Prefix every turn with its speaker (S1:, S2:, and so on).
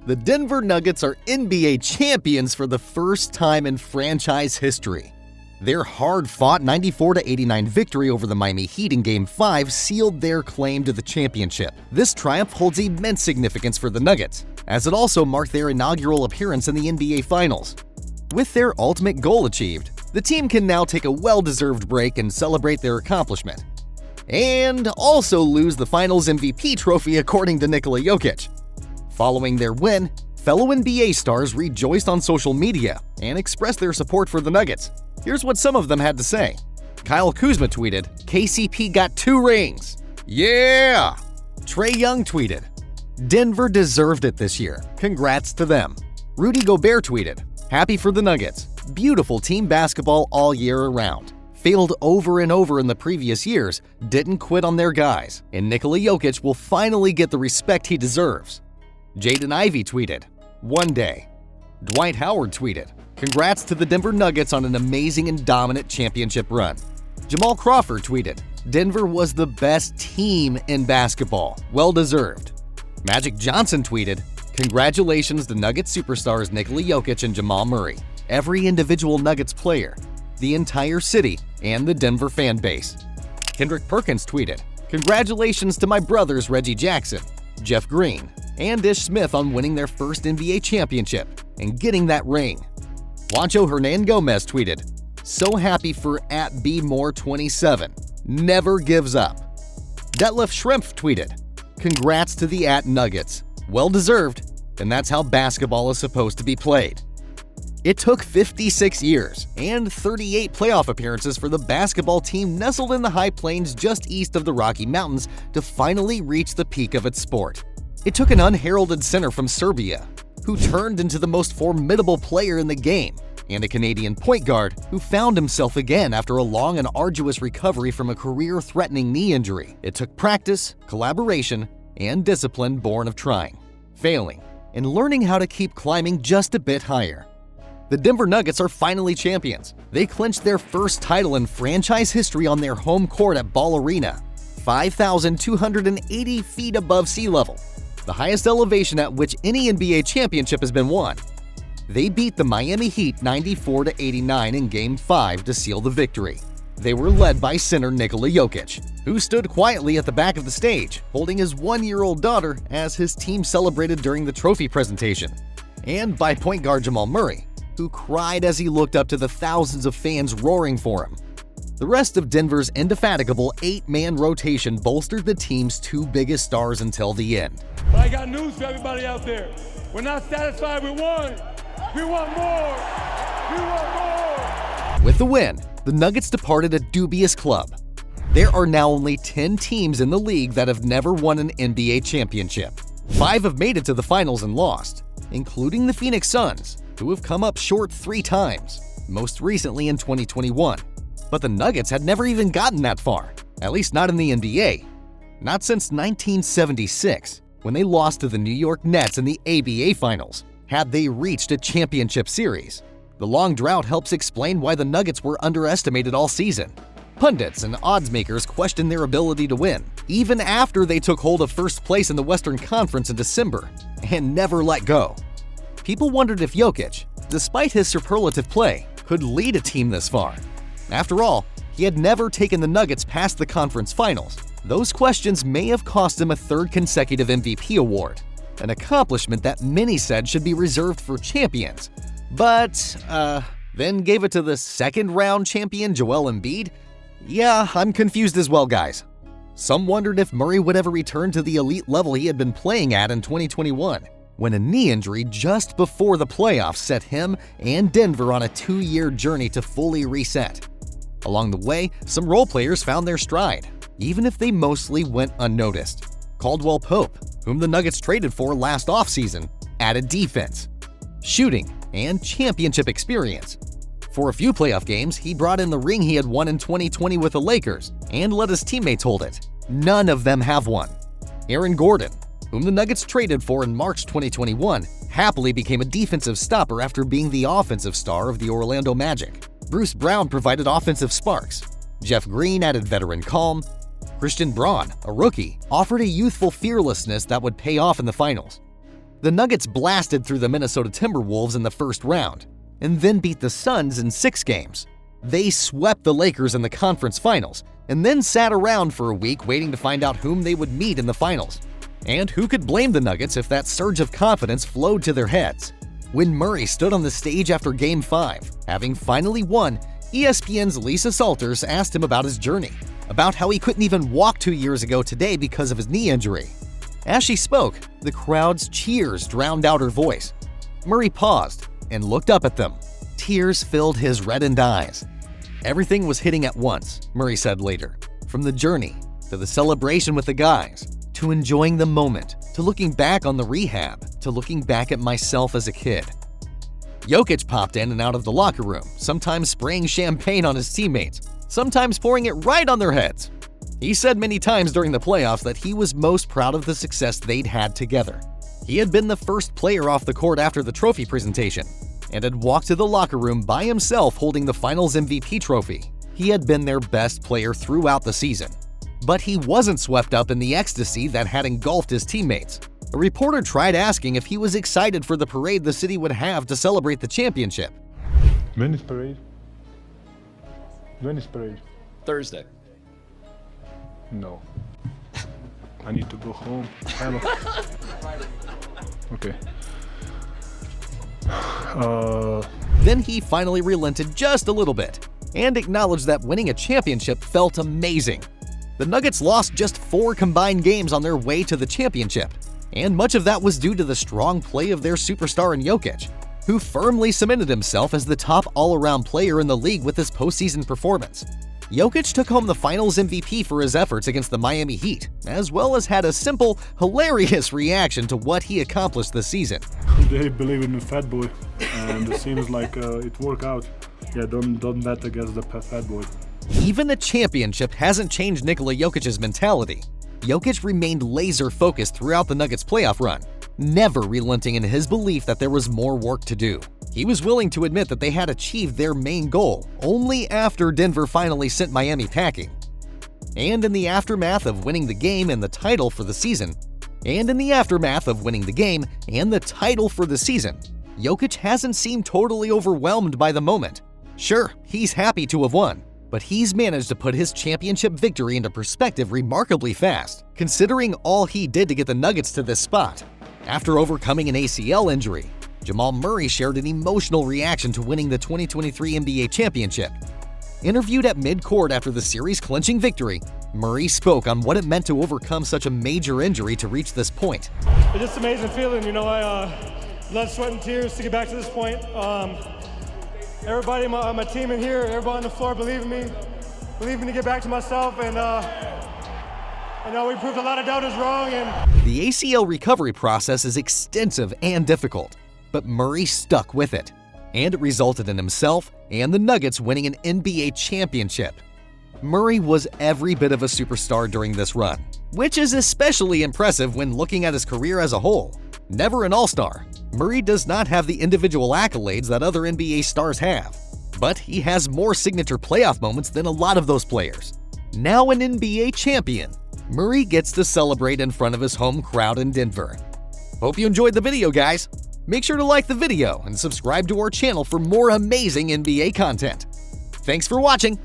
S1: The Denver Nuggets are NBA champions for the first time in franchise history. Their hard-fought 94-89 victory over the Miami Heat in Game 5 sealed their claim to the championship. This triumph holds immense significance for the Nuggets, as it also marked their inaugural appearance in the NBA Finals. With their ultimate goal achieved, the team can now take a well-deserved break and celebrate their accomplishment. And also lose the Finals MVP trophy according to Nikola Jokic. Following their win, fellow NBA stars rejoiced on social media and expressed their support for the Nuggets. Here's what some of them had to say. Kyle Kuzma tweeted, "KCP got 2 rings. Yeah!" Trae Young tweeted, "Denver deserved it this year. Congrats to them." Rudy Gobert tweeted, "Happy for the Nuggets. Beautiful team basketball all year around. Failed over and over in the previous years, didn't quit on their guys, and Nikola Jokic will finally get the respect he deserves." Jaden Ivey tweeted, "One day." Dwight Howard tweeted, "Congrats to the Denver Nuggets on an amazing and dominant championship run." Jamal Crawford tweeted, "Denver was the best team in basketball. Well deserved." Magic Johnson tweeted, "Congratulations to Nuggets superstars Nikola Jokic and Jamal Murray, every individual Nuggets player, the entire city, and the Denver fan base." Kendrick Perkins tweeted, "Congratulations to my brothers Reggie Jackson, Jeff Green, and Ish Smith on winning their first NBA championship and getting that ring." Juancho Hernan Gomez tweeted, "So happy for @BMore27. Never gives up." Detlef Schrempf tweeted, "Congrats to the @Nuggets. Well deserved, and that's how basketball is supposed to be played." It took 56 years and 38 playoff appearances for the basketball team nestled in the High Plains just east of the Rocky Mountains to finally reach the peak of its sport. It took an unheralded center from Serbia, who turned into the most formidable player in the game, and a Canadian point guard who found himself again after a long and arduous recovery from a career-threatening knee injury. It took practice, collaboration, and discipline born of trying, failing, and learning how to keep climbing just a bit higher. The Denver Nuggets are finally champions. They clinched their first title in franchise history on their home court at Ball Arena, 5,280 feet above sea level, the highest elevation at which any NBA championship has been won. They beat the Miami Heat 94-89 in Game 5 to seal the victory. They were led by center Nikola Jokic, who stood quietly at the back of the stage, holding his 1-year-old daughter as his team celebrated during the trophy presentation, and by point guard Jamal Murray, who cried as he looked up to the thousands of fans roaring for him. The rest of Denver's indefatigable 8-man rotation bolstered the team's 2 biggest stars until the end.
S2: But I got news for everybody out there. We're not satisfied with 1. We want more. We want more.
S1: With the win, the Nuggets departed a dubious club. There are now only 10 teams in the league that have never won an NBA championship. 5 have made it to the finals and lost, including the Phoenix Suns, who have come up short 3 times, most recently in 2021. But the Nuggets had never even gotten that far, at least not in the NBA. Not since 1976, when they lost to the New York Nets in the ABA Finals, had they reached a championship series. The long drought helps explain why the Nuggets were underestimated all season. Pundits and odds makers questioned their ability to win, even after they took hold of first place in the Western Conference in December, and never let go. People wondered if Jokic, despite his superlative play, could lead a team this far. After all, he had never taken the Nuggets past the conference finals. Those questions may have cost him a 3rd consecutive MVP award, an accomplishment that many said should be reserved for champions. But, then gave it to the 2nd-round champion Joel Embiid? Yeah, I'm confused as well, guys. Some wondered if Murray would ever return to the elite level he had been playing at in 2021, when a knee injury just before the playoffs set him and Denver on a 2-year journey to fully reset. Along the way, some role players found their stride, even if they mostly went unnoticed. Caldwell Pope, whom the Nuggets traded for last offseason, added defense, shooting, and championship experience. For a few playoff games, he brought in the ring he had won in 2020 with the Lakers and let his teammates hold it. None of them have one. Aaron Gordon, whom the Nuggets traded for in March 2021, happily became a defensive stopper after being the offensive star of the Orlando Magic. Bruce Brown provided offensive sparks. Jeff Green added veteran calm. Christian Braun, a rookie, offered a youthful fearlessness that would pay off in the finals. The Nuggets blasted through the Minnesota Timberwolves in the first round, and then beat the Suns in 6 games. They swept the Lakers in the conference finals, and then sat around for a week waiting to find out whom they would meet in the finals. And who could blame the Nuggets if that surge of confidence flowed to their heads? When Murray stood on the stage after Game 5, having finally won, ESPN's Lisa Salters asked him about his journey, about how he couldn't even walk 2 years ago today because of his knee injury. As she spoke, the crowd's cheers drowned out her voice. Murray paused and looked up at them. Tears filled his reddened eyes. Everything was hitting at once, Murray said later. From the journey, to the celebration with the guys, to enjoying the moment, to looking back on the rehab, to looking back at myself as a kid. Jokic popped in and out of the locker room, sometimes spraying champagne on his teammates, sometimes pouring it right on their heads. He said many times during the playoffs that he was most proud of the success they'd had together. He had been the first player off the court after the trophy presentation, and had walked to the locker room by himself holding the Finals MVP trophy. He had been their best player throughout the season. But he wasn't swept up in the ecstasy that had engulfed his teammates. A reporter tried asking if he was excited for the parade the city would have to celebrate the championship.
S3: When is parade? When is parade?
S4: Thursday.
S3: No. I need to go home. Okay.
S1: Then he finally relented just a little bit and acknowledged that winning a championship felt amazing. The Nuggets lost just 4 combined games on their way to the championship, and much of that was due to the strong play of their superstar in Jokic, who firmly cemented himself as the top all-around player in the league with his postseason performance. Jokic took home the Finals MVP for his efforts against the Miami Heat, as well as had a simple, hilarious reaction to what he accomplished this season.
S3: They believe in the fat boy, and it seems like it worked out. Yeah, don't bet against the fat boy.
S1: Even a championship hasn't changed Nikola Jokic's mentality. Jokic remained laser-focused throughout the Nuggets' playoff run, never relenting in his belief that there was more work to do. He was willing to admit that they had achieved their main goal only after Denver finally sent Miami packing. And in the aftermath of winning the game and the title for the season, Jokic hasn't seemed totally overwhelmed by the moment. Sure, he's happy to have won, but he's managed to put his championship victory into perspective remarkably fast, considering all he did to get the Nuggets to this spot. After overcoming an ACL injury, Jamal Murray shared an emotional reaction to winning the 2023 NBA championship. Interviewed at mid-court after the series-clinching victory, Murray spoke on what it meant to overcome such a major injury to reach this point.
S2: It's just an amazing feeling, you know. Blood, sweat, and tears to get back to this point. Everybody on my team in here, everybody on the floor believe in me to get back to myself, and we proved a lot of doubters wrong.
S1: The ACL recovery process is extensive and difficult, but Murray stuck with it, and it resulted in himself and the Nuggets winning an NBA championship. Murray was every bit of a superstar during this run, which is especially impressive when looking at his career as a whole. Never an all-star, Murray does not have the individual accolades that other NBA stars have, but he has more signature playoff moments than a lot of those players. Now an NBA champion, Murray gets to celebrate in front of his home crowd in Denver. Hope you enjoyed the video, guys. Make sure to like the video and subscribe to our channel for more amazing NBA content. Thanks for watching.